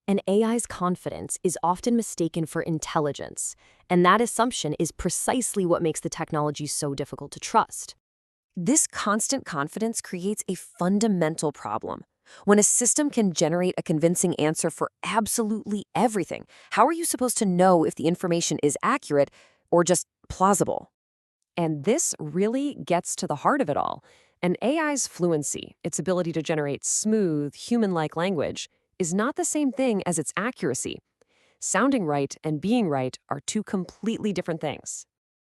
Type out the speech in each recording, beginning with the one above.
An AI's confidence is often mistaken for intelligence, and that assumption is precisely what makes the technology so difficult to trust. This constant confidence creates a fundamental problem. When a system can generate a convincing answer for absolutely everything, how are you supposed to know if the information is accurate or just plausible? And this really gets to the heart of it all. An AI's fluency, its ability to generate smooth, human-like language, is not the same thing as its accuracy. Sounding right and being right are two completely different things.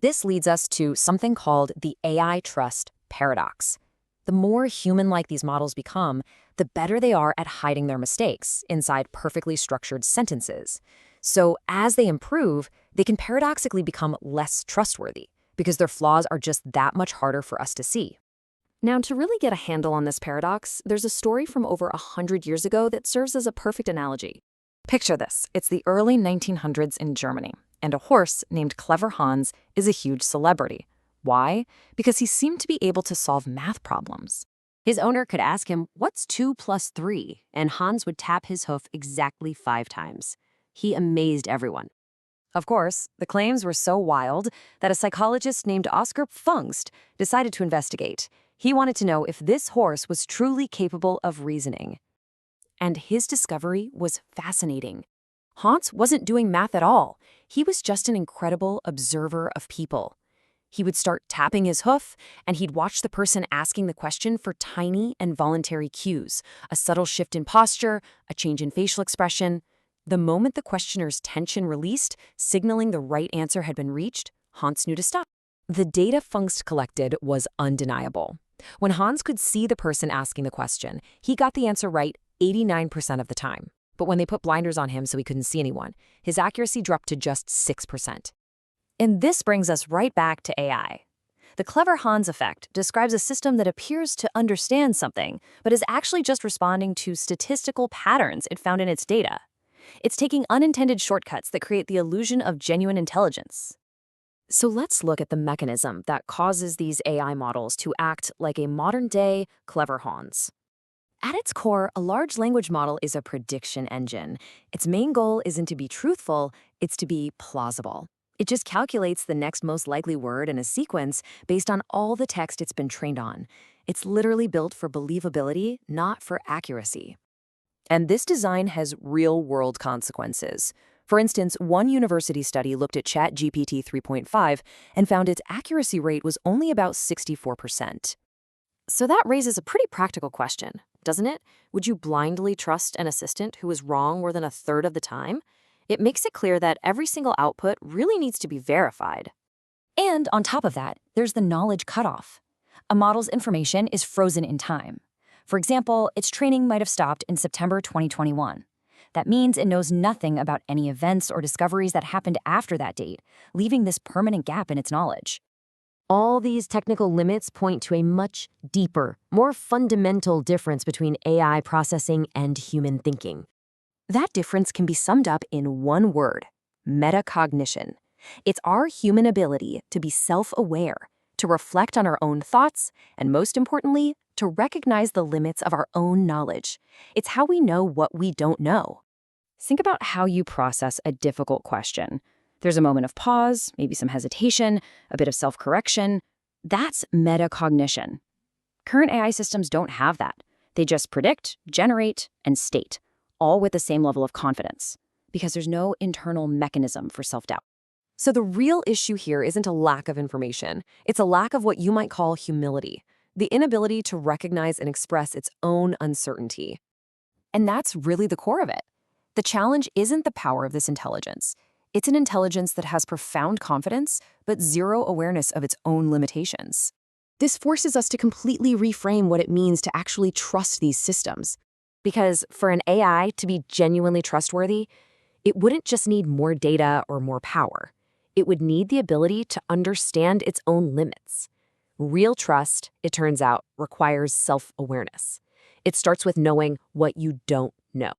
This leads us to something called the AI trust paradox. The more human-like these models become, the better they are at hiding their mistakes inside perfectly structured sentences. So as they improve, they can paradoxically become less trustworthy because their flaws are just that much harder for us to see. Now, to really get a handle on this paradox, there's a story from over 100 years ago that serves as a perfect analogy. Picture this. It's the early 1900s in Germany, and a horse named Clever Hans is a huge celebrity. Why? Because he seemed to be able to solve math problems. His owner could ask him, "What's 2 plus 3?" And Hans would tap his hoof exactly 5 times. He amazed everyone. Of course, the claims were so wild that a psychologist named Oscar Pfungst decided to investigate. He wanted to know if this horse was truly capable of reasoning. And his discovery was fascinating. Hans wasn't doing math at all. He was just an incredible observer of people. He would start tapping his hoof, and he'd watch the person asking the question for tiny and voluntary cues, a subtle shift in posture, a change in facial expression. The moment the questioner's tension released, signaling the right answer had been reached, Hans knew to stop. The data Pfungst collected was undeniable. When Hans could see the person asking the question, he got the answer right 89% of the time. But when they put blinders on him so he couldn't see anyone, his accuracy dropped to just 6%. And this brings us right back to AI. The Clever Hans effect describes a system that appears to understand something, but is actually just responding to statistical patterns it found in its data. It's taking unintended shortcuts that create the illusion of genuine intelligence. So let's look at the mechanism that causes these AI models to act like a modern-day Clever Hans. At its core, a large language model is a prediction engine. Its main goal isn't to be truthful, it's to be plausible. It just calculates the next most likely word in a sequence based on all the text it's been trained on. It's literally built for believability, not for accuracy. And this design has real-world consequences. For instance, one university study looked at ChatGPT 3.5 and found its accuracy rate was only about 64%. So that raises a pretty practical question, doesn't it? Would you blindly trust an assistant who is wrong more than a third of the time? It makes it clear that every single output really needs to be verified. And on top of that, there's the knowledge cutoff. A model's information is frozen in time. For example, its training might have stopped in September 2021. That means it knows nothing about any events or discoveries that happened after that date, leaving this permanent gap in its knowledge. All these technical limits point to a much deeper, more fundamental difference between AI processing and human thinking. That difference can be summed up in one word: metacognition. It's our human ability to be self-aware, to reflect on our own thoughts, and most importantly, to recognize the limits of our own knowledge. It's how we know what we don't know. Think about how you process a difficult question. There's a moment of pause, maybe some hesitation, a bit of self-correction. That's metacognition. Current AI systems don't have that. They just predict, generate, and state, all with the same level of confidence, because there's no internal mechanism for self-doubt. So the real issue here isn't a lack of information. It's a lack of what you might call humility, the inability to recognize and express its own uncertainty. And that's really the core of it. The challenge isn't the power of this intelligence. It's an intelligence that has profound confidence, but zero awareness of its own limitations. This forces us to completely reframe what it means to actually trust these systems. Because for an AI to be genuinely trustworthy, it wouldn't just need more data or more power. It would need the ability to understand its own limits. Real trust, it turns out, requires self-awareness. It starts with knowing what you don't know.